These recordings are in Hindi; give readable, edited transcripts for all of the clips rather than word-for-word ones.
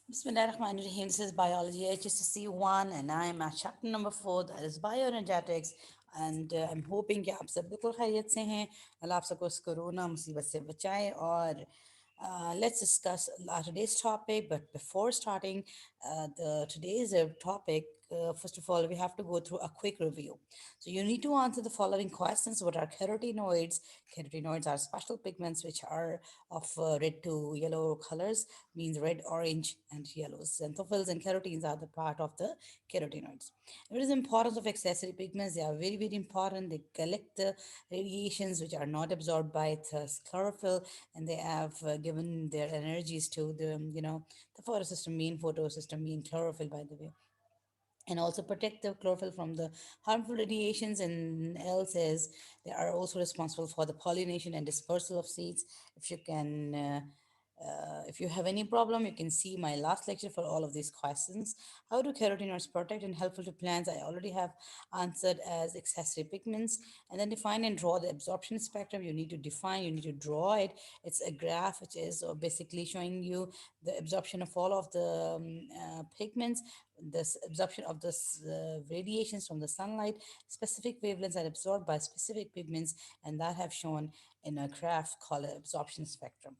Bismillahirrahmanirrahim. This is Biology HSC 1 and I am at chapter number 4, that is Bioenergetics. And I'm hoping कि आप सब बिल्कुल खैरियत से हैं। अल्लाह आप सबको इस कोरोना मुसीबत से बचाए और let's discuss today's topic. But before starting the today's topic, first of all, we have to go through a quick review. So you need to answer the following questions. What are carotenoids? Carotenoids are special pigments which are of red to yellow colors, means red, orange, and yellows. Xanthophylls and carotenes are the part of the carotenoids. What is the importance of accessory pigments? They are very, very important. They collect the radiations which are not absorbed by the chlorophyll, and they have given their energies to the photosystem, main photosystem, main chlorophyll, by the way, and also protect the chlorophyll from the harmful radiations. And else is they are also responsible for the pollination and dispersal of seeds. If you can if you have any problem, you can see my last lecture for all of these questions. How do carotenoids protect and helpful to plants? I already have answered as accessory pigments. And then define and draw the absorption spectrum. You need to define, you need to draw it. It's a graph which is basically showing you the absorption of all of the pigments, this absorption of this radiations from the sunlight. Specific wavelengths are absorbed by specific pigments, and that have shown in a graph called absorption spectrum.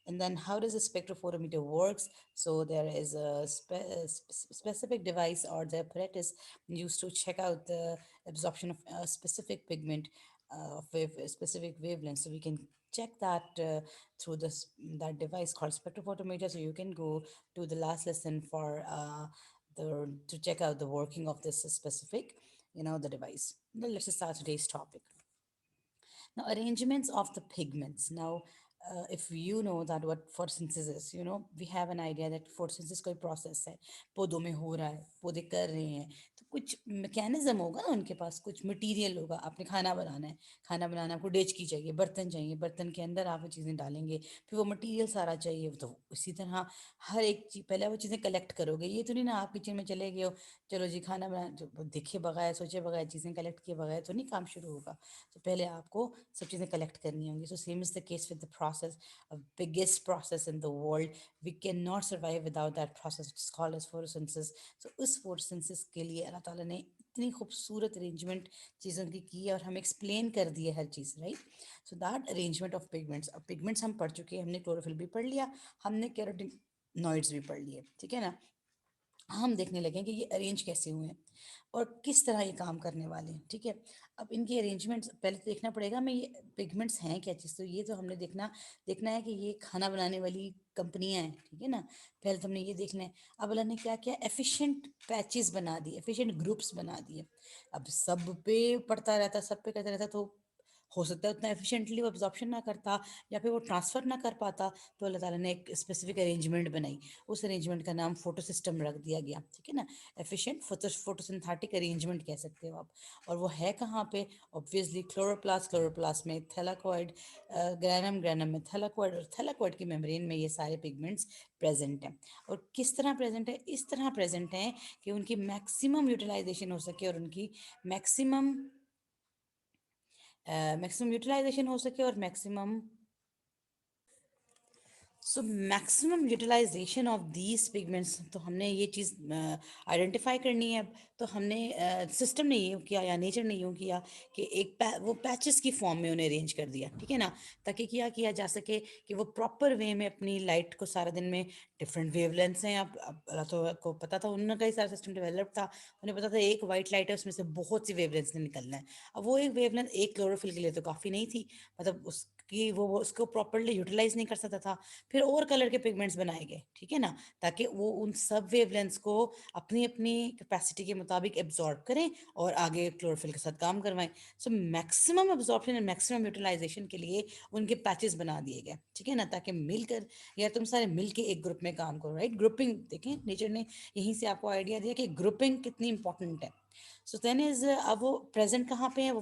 And then how does a spectrophotometer works? So there is a specific device or the apparatus used to check out the absorption of a specific pigment of specific wavelength. So we can check that through this that device called spectrophotometer. So you can go to the last lesson for the to check out the working of this specific, the device. Now let's start today's topic. Now, arrangements of the pigments. Now, if you know that what photosynthesis is, we have an idea that photosynthesis कोई process है, पौधों में हो रहा है, पौधे कर रहे हैं, तो कुछ मैकेनिज्म होगा ना उनके पास, कुछ मटेरियल होगा। आपने खाना बनाना है, खाना बनाना आपको डेचकी चाहिए, बर्तन चाहिए, बर्तन के अंदर आप वो चीज़ें डालेंगे, फिर वो मटेरियल सारा चाहिए। तो इसी तरह हर एक चीज पहले वो चीज़ें कलेक्ट करोगे। ये तो नहीं ना आप किचन में चले गए हो, चलो जी खाना बना, जो देखे बगैर सोचे बगैर चीज़ें कलेक्ट किए बगैर तो नहीं काम शुरू होगा। तो पहले आपको सब चीज़ें कलेक्ट करनी होंगी। So same is the case with the process, biggest process in the world. We can not survive without that process, it's called as photosynthesis. So उस फोटोसिंथेसिस के लिए अल्लाह ताला ने इतनी खूबसूरत अरेंजमेट चीज़ों की है और हमें एक्सप्लेन कर दिया हर चीज़, right. So that arrangement of pigments, अब पिगमेंट्स हम पढ़ चुके हैं, हमने क्लोरोफिल भी पढ़ लिया, हमने कैरोटीनॉइड्स भी पढ़ लिए, ठीक है ना। हम देखने लगे कि ये अरेंज कैसे हुए हैं और किस तरह ये काम करने वाले हैं, ठीक है। अब इनके अरेंजमेंट्स पहले तो देखना पड़ेगा, मैं ये पिगमेंट्स हैं क्या चीज़। तो ये तो हमने देखना है कि ये खाना बनाने वाली कंपनियां हैं, ठीक है ना। पहले तो हमने ये देखना है। अब अल्लाह ने क्या किया, एफिशिएंट पैचेस बना दिए, एफिशिएंट ग्रुप्स बना दिए। अब सब पे पड़ता रहता, सब पे करता रहता, तो हो सकता है उतना एफिशिएंटली वो एब्जॉर्प्शन ना करता या फिर वो ट्रांसफ़र ना कर पाता। तो अल्लाह ताला ने एक स्पेसिफिक अरेंजमेंट बनाई, उस अरेंजमेंट का नाम फोटो सिस्टम रख दिया गया, ठीक है ना। एफिशिएंट फोटोसिंथेटिक अरेंजमेंट कह सकते हो आप। और वो है कहाँ पे? ऑब्वियसली क्लोरोप्लास्ट, क्लोरोप्लास्ट में थैलाकोइड, ग्रैनम, ग्रैनम में थैलाकोइड, और थैलाकोइड की मेम्ब्रेन में ये सारे पिगमेंट्स प्रेजेंट हैं। और किस तरह प्रेजेंट है? इस तरह प्रेजेंट हैं कि उनकी मैक्सिमम यूटिलाइजेशन हो सके और उनकी मैक्सिमम मैक्सिमम यूटिलाइजेशन हो सके और maximum so maximum utilization of these pigments. तो हमने ये चीज़ आइडेंटिफाई करनी है। अब तो हमने सिस्टम ने यूँ किया या नेचर ने यूँ किया कि वो पैचेस की फॉर्म में उन्हें अरेंज कर दिया, ठीक है ना। ताकि क्या किया जा सके कि वो प्रॉपर वे में अपनी लाइट को सारा दिन में डिफरेंट वेवलेंथ्स हैं। अब अल्लाह तो को पता था, उनका ही सारा सिस्टम डेवलप था। उन्हें पता था एक वाइट लाइट है, उसमें से बहुत सी वेवलेंथ्स ने निकलना है। अब वो एक वेवलेंथ एक क्लोरोफिल के लिए तो काफ़ी नहीं थी, मतलब उसकी वो उसको प्रॉपरली यूटिलाइज नहीं कर सकता था। फिर और कलर के पिगमेंट्स बनाए गए, ठीक है ना, ताकि वो उन सब वेवलेंथ्स को अपनी अपनी कैपेसिटी के मुताबिक एब्जॉर्ब करें और आगे क्लोरोफिल के साथ काम करवाएं। So maximum absorption and maximum utilization के लिए उनके पैचेस बना दिए गए, ठीक है ना, ताकि मिलकर या तुम सारे मिल के एक ग्रुप में काम करो, राइट। ग्रुपिंग देखें, नेचर ने यहीं से आपको आइडिया दिया कि ग्रुपिंग कितनी इंपॉर्टेंट है। सो देन इज अब वो प्रेजेंट कहाँ पे है? वो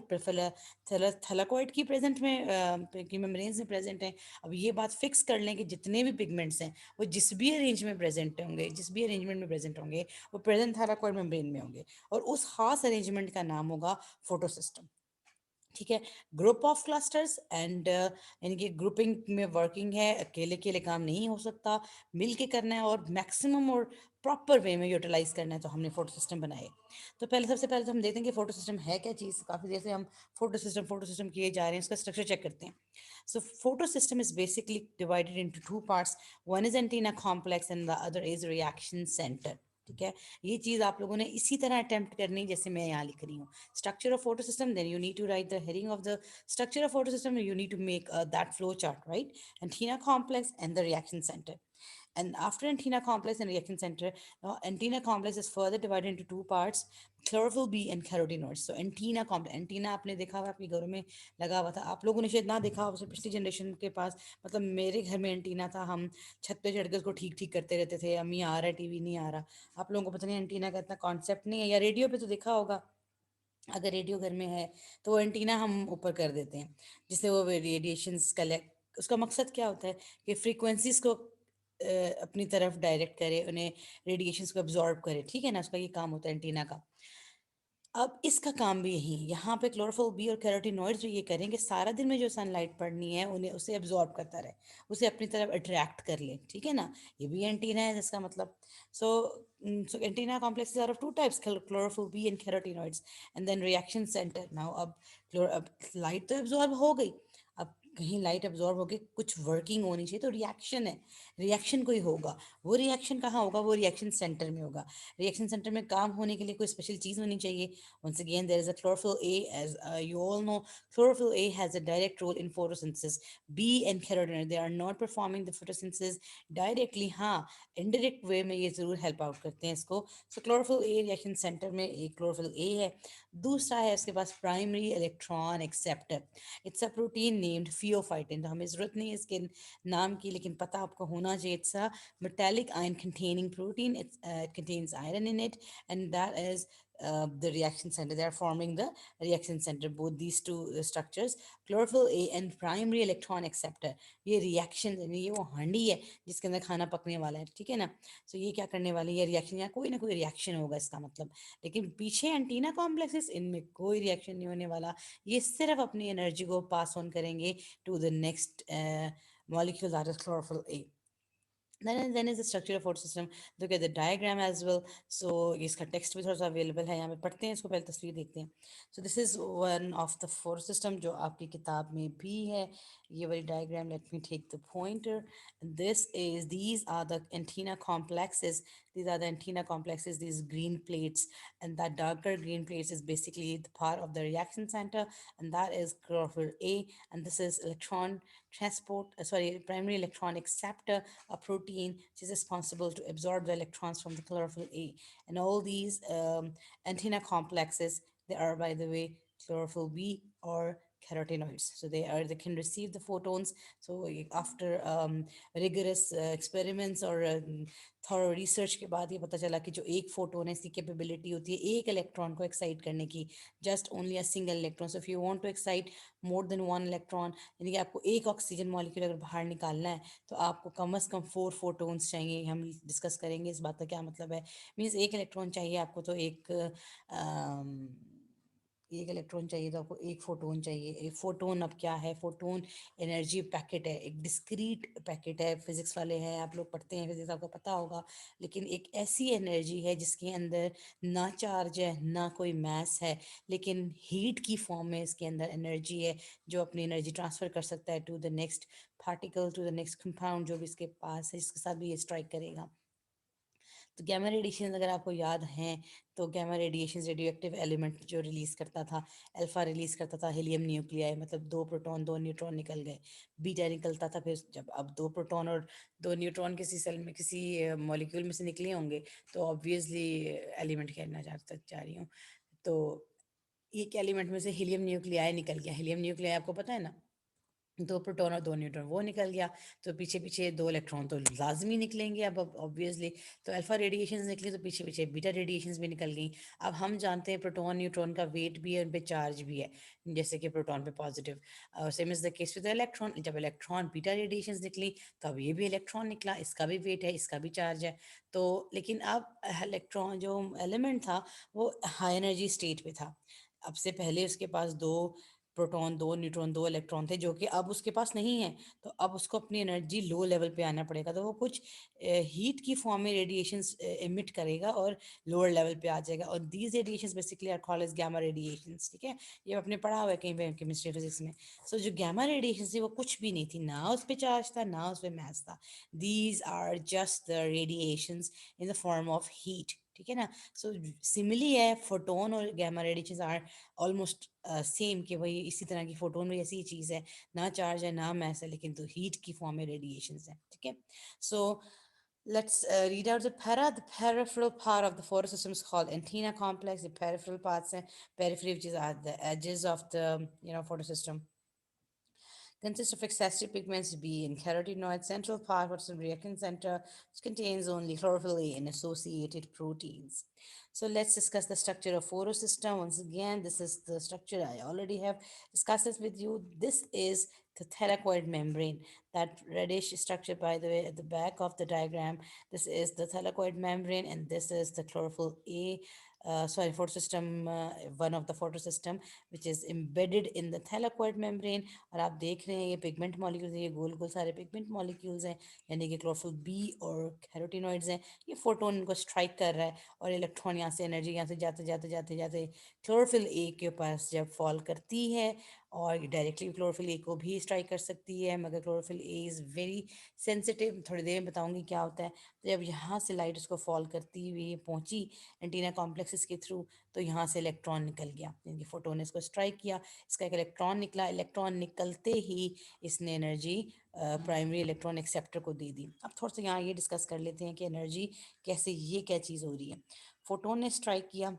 थैलाकोइड की प्रेजेंट में की मेम्ब्रेन्स में प्रेजेंट है। अब ये बात फिक्स कर लें कि जितने भी पिगमेंट्स हैं वो जिस भी अरेंज में प्रेजेंट होंगे, जिस भी अरेंजमेंट में प्रेजेंट होंगे, वो प्रेजेंट थैलाकोइड मेम्ब्रेन में होंगे और उस खास अरेंजमेंट का नाम होगा फोटोसिस्टम। ठीक है। ग्रुप ऑफ क्लस्टर्स एंड इनकी ग्रुपिंग में वर्किंग है, अकेले अकेले काम नहीं हो सकता, मिल के करना है और मैक्सिमम और प्रॉपर वे में यूटिलाइज करना है, तो हमने फोटो सिस्टम बनाए। तो पहले सबसे पहले तो हम देखते हैं कि फोटो सिस्टम है क्या चीज़। काफ़ी देर से हम फोटो सिस्टम किए जा रहे हैं, इसका स्ट्रक्चर चेक करते हैं। So photo system is basically divided into two parts, one is antenna complex and the other is reaction centre. ठीक है, ये चीज़ आप लोगों ने इसी तरह अटेम्प्ट करनी है जैसे मैं यहाँ लिख रही हूँ। Structure of photosystem, then you need to write the heading of the structure of photosystem. You need to make that flow chart, right? Antenna complex and the reaction center. And after antenna complex and reaction center, antenna complex is further divided into two parts, chlorophyll B and carotenoids. So antenna complex, antenna आपने देखा हुआ आपके घरों में लगा हुआ था, आप लोगों ने शायद ना देखा हो, पिछली जनरेशन के पास, मतलब मेरे घर में एंटीना था, हम छत पे चढ़ के उसको ठीक ठीक करते रहते थे, अम्मी आ रहा है टीवी नहीं आ रहा। आप लोगों को पता नहीं एंटीना का इतना कॉन्सेप्ट नहीं है, या रेडियो पे तो देखा होगा। अगर रेडियो घर में है तो वो एंटीना हम ऊपर कर देते हैं जिससे वो रेडिएशंस कलेक्ट, उसका मकसद क्या होता है कि फ्रीक्वेंसीज को अपनी तरफ डायरेक्ट करे, उन्हें रेडिएशंस को अब्जॉर्ब करे। ठीक है ना, उसका ये काम होता है एंटीना का। अब इसका काम भी यही है, यहाँ पे क्लोरोफिल बी और कैरोटीनॉइड्स जो ये करेंगे, सारा दिन में जो सनलाइट पड़नी है उन्हें उसे एब्जॉर्ब करता रहे, उसे अपनी तरफ अट्रैक्ट कर ले। ठीक है ना, ये भी एंटीना है जिसका मतलब। सो so antenna complexes are of two types, chlorophyll B and carotenoids, and then reaction center. Now अब लाइट तो एब्जॉर्ब हो गई, अब कहीं लाइट एब्जॉर्ब होके कुछ वर्किंग होनी चाहिए, तो रिएक्शन है, रिएक्शन कोई होगा। वो रिएक्शन कहाँ होगा, वो रिएक्शन सेंटर में होगा। रिएक्शन सेंटर में काम होने के लिए कोई स्पेशल चीज़ होनी चाहिए। Once again, there is a chlorophyll A, as you all know, chlorophyll A has a direct role in photosynthesis. B and carotenoid, they are not performing the photosynthesis directly, हाँ, indirect way में ये ज़रूर help out करते हैं इसको। So chlorophyll A reaction center में एक chlorophyll A है, दूसरा है उसके पास primary electron acceptor. It's a protein named pheophytin. तो हमें ज़रूरत नहीं है इसके नाम की, लेकिन पता आपको होना चाहिए। It's a metallic ion containing protein. It contains iron in it, and that is the reaction center. They are forming the reaction center. Both these two structures, chlorophyll A and primary electron acceptor, ये reaction, ये वो हांडी है जिसके अंदर खाना पकने वाला है। ठीक है ना, so ये क्या करने वाली है, रिएक्शन, या कोई ना कोई रिएक्शन होगा इसका मतलब। लेकिन पीछे एंटीना कॉम्प्लेक्सेस, इनमें कोई रिएक्शन नहीं होने वाला, ये सिर्फ अपनी एनर्जी को पास ऑन करेंगे to the next molecule, that is chlorophyll A. Then is the structure of photosystem. Look at the diagram as well. So इसका text भी थोड़ा सा available है, यहाँ पे पढ़ते हैं इसको, पहले तस्वीर देखते हैं। So this is one of the photosystem जो आपकी किताब में भी है, ये वाली diagram. Let me take the pointer. These are the antenna complexes. These are the antenna complexes, these green plates, and that darker green plates is basically the part of the reaction center, and that is chlorophyll A, and this is electron transport, primary electron acceptor, a protein which is responsible to absorb the electrons from the chlorophyll A. And all these antenna complexes, they are, by the way, chlorophyll B or carotenoids. So they can receive the photons. So after rigorous experiments or thorough research के बाद ये पता चला कि जो एक फोटोन है, इसकी कैपेबिलिटी होती है एक इलेक्ट्रॉन को एक्साइट करने की, just only a single electron. So if you want to excite more than one electron, यानी कि आपको एक ऑक्सीजन मॉलिक्यूल अगर बाहर निकालना है, तो आपको कम से कम 4 फोटोन्स चाहिए। हम डिस्कस करेंगे इस बात का क्या मतलब है। मीन्स एक इलेक्ट्रॉन चाहिए आपको, तो एक इलेक्ट्रॉन चाहिए तो आपको एक फोटोन चाहिए। एक फोटोन अब क्या है, फोटोन एनर्जी पैकेट है, एक डिस्क्रीट पैकेट है। फिजिक्स वाले हैं, आप लोग पढ़ते हैं फिजिक्स, आपको पता होगा। लेकिन एक ऐसी एनर्जी है जिसके अंदर ना चार्ज है ना कोई मैस है, लेकिन हीट की फॉर्म में इसके अंदर एनर्जी है, जो अपनी एनर्जी ट्रांसफ़र कर सकता है to the next particle, to the next compound जो भी इसके पास है, जिसके साथ भी ये स्ट्राइक करेगा। तो गैमा रेडिएशन अगर आपको याद हैं, तो gamma radiation radioactive element जो रिलीज़ करता था, अल्फ़ा रिलीज़ करता था हीलियम न्यूक्लियाई, मतलब 2 प्रोटॉन 2 न्यूट्रॉन निकल गए। बीटा निकलता था, फिर जब अब 2 प्रोटॉन और 2 न्यूट्रॉन किसी सेल में, किसी मॉलिक्यूल में से निकले होंगे, तो ऑब्वियसली एलिमेंट कहना जा रही हूँ। तो एक एलिमेंट में से हीलियम न्यूक्लियाई निकल गया। हीलियम न्यूक्लियाई आपको पता है ना, 2 प्रोटॉन और 2 न्यूट्रॉन, वो निकल गया, तो पीछे पीछे 2 इलेक्ट्रॉन तो लाजमी निकलेंगे अब ऑब्वियसली। तो अल्फा रेडिएशन निकली, तो पीछे पीछे बीटा रेडिएशन भी निकल गई। अब हम जानते हैं प्रोटॉन न्यूट्रॉन का वेट भी है, उन पे चार्ज भी है, जैसे कि प्रोटॉन पे positive. Same is the case with electron. जब इलेक्ट्रॉन बीटा रेडिएशन निकली, तो अब ये भी इलेक्ट्रॉन निकला, इसका भी वेट है, इसका भी चार्ज है। तो लेकिन अब इलेक्ट्रॉन जो एलिमेंट था वो हाई एनर्जी स्टेट पे था। अब से पहले उसके पास दो प्रोटॉन दो, न्यूट्रॉन दो, इलेक्ट्रॉन थे, जो कि अब उसके पास नहीं है। तो अब उसको अपनी एनर्जी लो लेवल पे आना पड़ेगा, तो वो कुछ हीट की फॉर्म में रेडिएशंस एमिट करेगा और लोअर लेवल पे आ जाएगा। और these radiations basically are called as gamma radiations, ठीक है। ये आपने पढ़ा हुआ है कहीं पे केमिस्ट्री फिजिक्स में। सो जो गैमा रेडिएशन थी वो कुछ भी नहीं थी, ना उस पे चार्ज था ना उस पे मैस था। These are just the radiations in the form of heat, ठीक है ना। सो सिमिली है, फोटोन और gamma radiations are almost same, कि भाई इसी तरह की फोटोन भी ऐसी चीज़ है, ना चार्ज है ना मैस है, लेकिन तो हीट की फॉर्म में रेडिएशंस है, ठीक है। सो let's read out the para. The peripheral part of the photosystem is called antenna complex. The peripheral parts and periphery, which is at the edges of the photosystem, consists of accessory pigments B and carotenoid. Central part, what's the reactant center, which contains only chlorophyll A and associated proteins. So let's discuss the structure of photosystem. Once again, this is the structure I already have discussed this with you. This is the thylakoid membrane, that reddish structure, by the way, at the back of the diagram. This is the thylakoid membrane, and this is the chlorophyll A. Sorry, photosystem, one of the photosystem, which is embedded in the thylakoid membrane. और आप देख रहे हैं ये पिगमेंट मॉलिक्यूल्स हैं, ये गोल गोल सारे पिगमेंट मॉलिक्यूल्स हैं, यानी कि क्लोरोफिल बी और कैरोटिनॉइड्स हैं। ये फोटोन को स्ट्राइक कर रहा है और इलेक्ट्रॉन यहाँ से एनर्जी यहाँ से जाते जाते जाते जाते क्लोरोफिल ए के पास जब फॉल करती है, और डायरेक्टली क्लोरोफिल ए को भी स्ट्राइक कर सकती है, मगर chlorophyll A is very sensitive, थोड़ी देर में बताऊंगी क्या होता है। तो जब यहाँ से लाइट उसको फॉल करती हुई पहुँची एंटीना कॉम्प्लेक्सेस के थ्रू, तो यहाँ से इलेक्ट्रॉन निकल गया, यानी कि फोटोन ने इसको स्ट्राइक किया, इसका एक इलेक्ट्रॉन निकला। इलेक्ट्रॉन निकलते ही इसने एनर्जी प्राइमरी इलेक्ट्रॉन एक्सेप्टर को दे दी। अब थोड़ा सा यहाँ ये डिस्कस कर लेते हैं कि एनर्जी कैसे, ये क्या चीज़ हो रही है। फोटोन ने स्ट्राइक किया,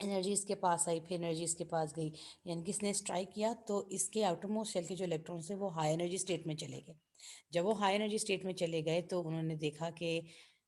एनर्जी इसके पास आई, फिर एनर्जी इसके पास गई, यानी कि इसने स्ट्राइक किया तो इसके आउटरमोस्ट शेल के जो इलेक्ट्रॉन्स हैं वो हाई एनर्जी स्टेट में चले गए। जब वो हाई एनर्जी स्टेट में चले गए तो उन्होंने देखा कि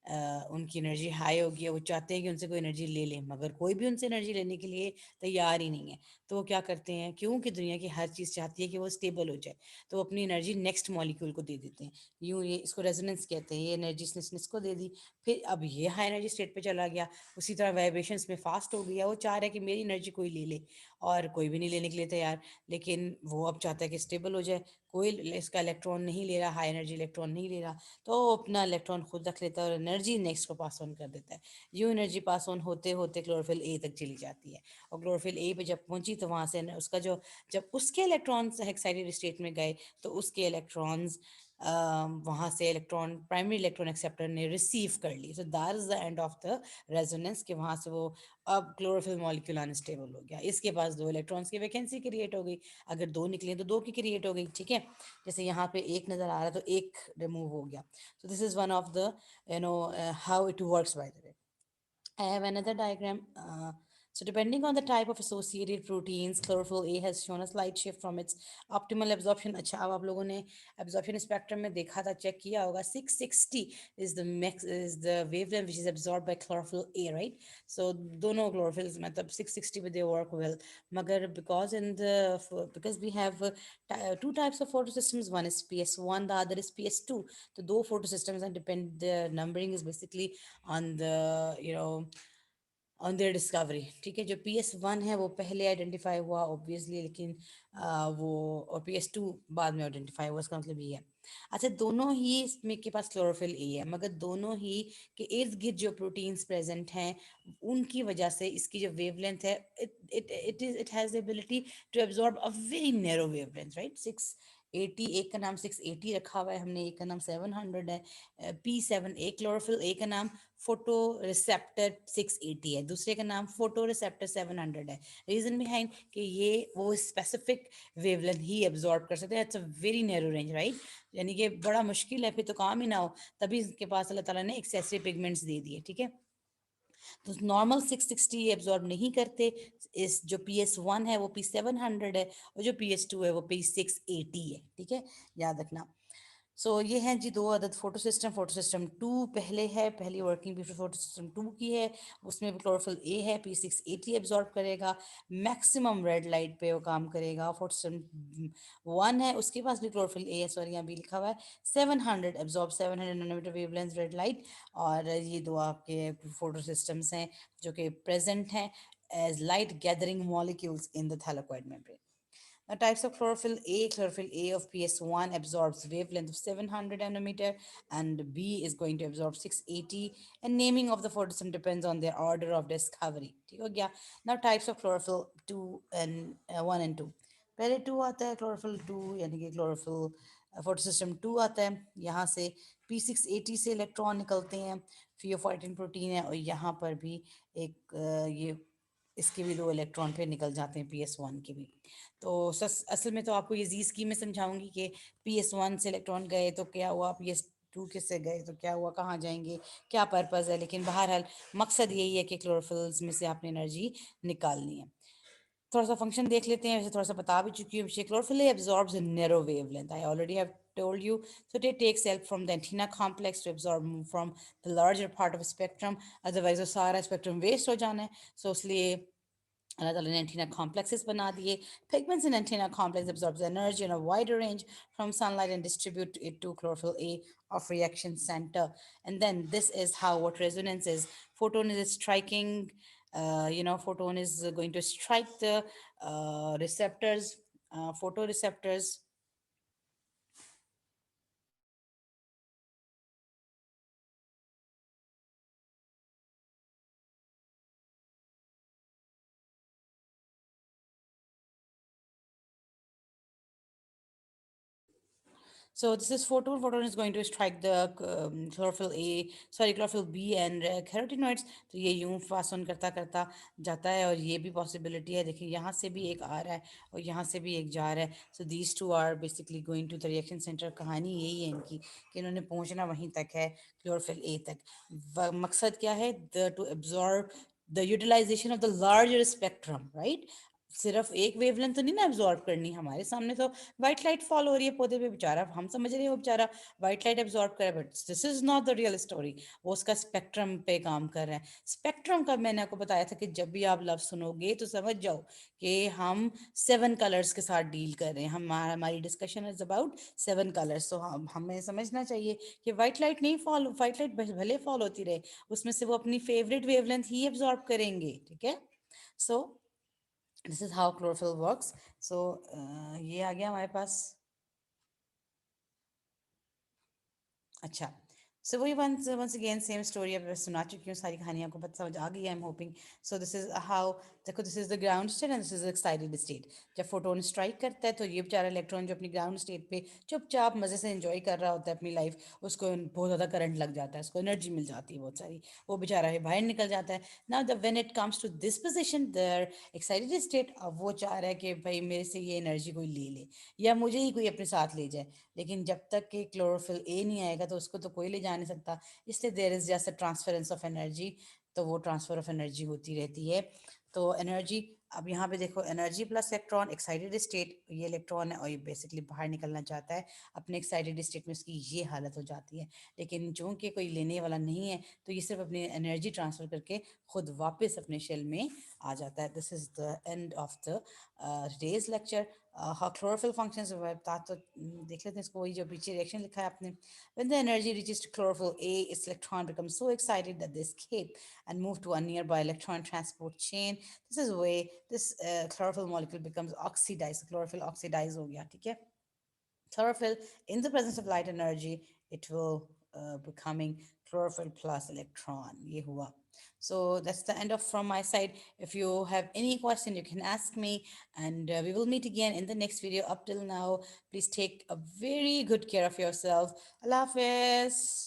उनकी एनर्जी हाई हो गई है, वो चाहते हैं कि उनसे कोई एनर्जी ले लें, मगर कोई भी उनसे एनर्जी लेने के लिए तैयार ही नहीं है। तो वो क्या करते हैं, क्योंकि दुनिया की हर चीज़ चाहती है कि वो स्टेबल हो जाए, तो वो अपनी एनर्जी नेक्स्ट मॉलिक्यूल को दे देते हैं। यूँ, ये इसको रेजोनेंस कहते हैं, ये एनर्जी इसने इसको दे दी, फिर अब ये हाई एनर्जी स्टेट पे चला गया, उसी तरह वाइब्रेशंस में फास्ट हो गया, वो चाह रहा है कि मेरी एनर्जी कोई ले ले, और कोई भी नहीं लेने के लिए तैयार। लेकिन वो अब चाहता है कि स्टेबल हो जाए, कोई इसका इलेक्ट्रॉन नहीं ले रहा, हाई एनर्जी इलेक्ट्रॉन नहीं ले रहा, तो वो अपना इलेक्ट्रॉन खुद रख लेता है और एनर्जी नेक्स्ट को पास ऑन कर देता है। यूँ एनर्जी पास ऑन होते होते क्लोरोफिल ए तक चली जाती है, और क्लोरोफिल ए पे जब पहुंची तो वहाँ से उसका जो, जब उसके इलेक्ट्रॉन्स एक्साइटेड स्टेट में गए तो उसके इलेक्ट्रॉन्स वहाँ से इलेक्ट्रॉन प्राइमरी इलेक्ट्रॉन एक्सेप्टर ने रिसीव कर ली। So that is the end of the resonance, कि वहाँ से वो अब क्लोरोफिल मॉलिक्यूल अनस्टेबल हो गया, इसके पास दो इलेक्ट्रॉन्स की वैकेंसी क्रिएट हो गई, अगर दो निकले तो दो की क्रिएट हो गई, ठीक है। जैसे यहाँ पे एक नज़र आ रहा है तो एक रिमूव हो गया। So this is one of the how it works by the way. I have another diagram. So depending on the type of associated proteins, chlorophyll A has shown a slight shift from its optimal absorption. अच्छा, अब आप लोगों ने absorption spectrum में देखा था, चेक किया होगा, 660 is the max, is the wavelength which is absorbed by chlorophyll A, right? So दोनों chlorophylls मतलब 660 with they work well. मगर because we have two types of photosystems, one is PS1, the other is PS2. तो दो photosystems and depend, the numbering is basically on the on their discovery, ठीक है। जो PS1 है वो पहले आइडेंटिफाई हुआ ऑब्वियसली, लेकिन वो, और PS2 बाद में आइडेंटिफाई हुआ, इसका मतलब ये है। अच्छा, दोनों ही इसमें के पास क्लोरोफिल ए है, मगर दोनों ही के इर्द गिर्द जो प्रोटीन्स प्रेजेंट हैं उनकी वजह से इसकी जो वेवलेंथ है, it has the ability to absorb a very narrow wavelength, right. 680, एक का नाम 680 रखा हुआ है हमने, एक का नाम 700 है। P7, एक क्लोरोफिल ए का नाम फोटो रिसेप्टर 680 है, दूसरे का नाम फोटो रिसेप्टर 700 है। रीजन बिहाइंड कि ये वो स्पेसिफिक वेवलेंथ ही एब्जॉर्ब कर सकते हैं, it's a very narrow range, right. यानी कि बड़ा मुश्किल है, फिर तो काम ही ना हो, तभी इसके पास अल्लाह ताला ने एक्सेसिव पिगमेंट्स दे दिए, ठीक है। तो नॉर्मल 660 एब्जॉर्ब नहीं करते, इस जो PS1 है वो P700 है, और जो PS2 है वो P680 है, ठीक है, याद रखना। सो ये हैं जी दो अदद photosystem. Photosystem two पहले है, पहली वर्किंग भी फोटो सिस्टम टू की है, उसमें भी क्लोरोफिल ए है, P680 एब्जॉर्ब करेगा, मैक्सिमम रेड लाइट पे वो काम करेगा। फोटो सिस्टम वन है, उसके पास भी क्लोरोफिल ए है, सॉरी यहाँ भी लिखा हुआ है 700 absorb, 700 nanometer wavelength red light. और ये दो आपके फोटो सिस्टम्स हैं जो कि प्रेजेंट हैं as light gathering molecules in the thylakoid membrane. Now, types of chlorophyll A of PS1 absorbs wavelength of 700 nanometer, and B is going to absorb 680. And naming of the photosystem depends on their order of discovery. ठीक हो गया? Now, types of chlorophyll 2 and 1 and 2. पहले 2 आता है chlorophyll 2, यानी कि chlorophyll फोटोसिस्टम 2 आता है। यहाँ से P680 से इलेक्ट्रॉन निकलते हैं, फियोफाइटिन प्रोटीन है, और यहाँ पर भी एक ये इसके भी दो इलेक्ट्रॉन फिर निकल जाते हैं PS1 के भी। तो असल में तो आपको ये जी स्कीम में समझाऊंगी कि PS1 से इलेक्ट्रॉन गए तो क्या हुआ, PS2 किससे गए तो क्या हुआ, कहाँ जाएंगे, क्या पर्पज़ है, लेकिन बहरहाल मकसद यही है कि क्लोरोफिल्स में से आपने एनर्जी निकालनी है। थोड़ा सा फंक्शन देख लेते हैं, वैसे थोड़ा सा बता भी चुकी हूँ। Chlorophyll absorbs in narrow wavelength, I already have told you. So it takes help from the antenna complex to absorb from the larger part of a spectrum, otherwise वो सारा spectrum waste हो जाना है। So इसलिए अल्लाह ताला ने antenna complexes बना दिए। Pigments in antenna complex absorbs energy in a wider range from sunlight and distribute it to chlorophyll A of reaction center. And then this is how what resonance is. Photon is striking, photon is going to strike the receptors, photoreceptors. So this is photon. Photon is going to strike the chlorophyll A, sorry, chlorophyll B and carotenoids. तो ये यूं पास ऑन करता करता जाता है, और ये भी पॉसिबिलिटी है। देखिए यहाँ से भी एक आ रहा है और यहाँ से भी एक जा रहा है। So these two are basically going to the reaction centre. कहानी यही है इनकी कि इन्होंने पहुँचना वहीं तक है, क्लोरोफिल ए तक। मकसद क्या है? The to absorb the utilisation of the larger spectrum, right? सिर्फ एक वेवलेंथ तो नहीं ना एब्जॉर्ब करनी। हमारे सामने तो वाइट लाइट फॉल हो रही है पौधे पे, बेचारा हम समझ रहे हैं वो बेचारा वाइट लाइट एब्जॉर्ब करे, but this is not the real story. वो उसका स्पेक्ट्रम पे काम कर रहा है। स्पेक्ट्रम का मैंने आपको बताया था कि जब भी आप लफ्ज सुनोगे तो समझ जाओ कि हम 7 कलर्स के साथ डील कर रहे हैं। हमारी डिस्कशन इज अबाउट 7 कलर्स। तो हमें समझना चाहिए कि वाइट लाइट नहीं फॉल, वाइट लाइट भले फॉल होती रहे, उसमें से वो अपनी फेवरेट वेवलेंथ ही एब्जॉर्ब करेंगे। ठीक है? So this is how chlorophyll works. So ये आ गया हमारे पास। अच्छा, सो वही वंस अगेन सेम स्टोरी। अब मैं सुना चुकी हूँ सारी कहानियाँ को, पता समझ आ गई। I am hoping. So this is how, देखो this is the ground state and this is excited state. जब फोटोन स्ट्राइक करता है तो ये बेचारा इलेक्ट्रॉन जो अपनी ग्राउंड स्टेट पे चुपचाप मज़े से एंजॉय कर रहा होता है अपनी लाइफ, उसको बहुत ज़्यादा करंट लग जाता है, उसको एनर्जी मिल जाती है बहुत सारी, वो बेचारा है बाहर निकल जाता है। Now the when it comes to this position there excited state, अब वो चाह रहा है कि भाई मेरे से ये एनर्जी कोई ले ले या मुझे ही कोई अपने साथ ले जाए। लेकिन जब तक कि क्लोरोफिल ए नहीं आएगा तो उसको तो कोई ले जा नहीं सकता। इसलिए there is just a transference of energy. तो वो ट्रांसफर ऑफ एनर्जी होती रहती है। तो एनर्जी, अब यहाँ पे देखो, energy plus electron, excited state, ये इलेक्ट्रॉन है और ये बेसिकली बाहर निकलना चाहता है अपने एक्साइटेड स्टेट में, उसकी ये हालत हो जाती है। लेकिन चूंकि कोई लेने वाला नहीं है तो ये सिर्फ अपनी एनर्जी ट्रांसफर करके खुद वापस अपने शेल में आ जाता है। This is the end of the today's lecture. How chlorophyll functions, बता तो देख लेते हैं इसको। वही जो पीछे रिएक्शन लिखा है आपने। When the energy reaches to chlorophyll A, its electron becomes so excited that they escape and move to a nearby electron transport chain. This is where this chlorophyll molecule becomes oxidized. Chlorophyll oxidize हो गया, ठीक है? Chlorophyll, in the presence of light energy, it will becoming chlorophyll plus electron. ये हुआ. So that's the end of from my side. If you have any question, you can ask me, and we will meet again in the next video. Up till now, please take a very good care of yourself. Allah Hafiz.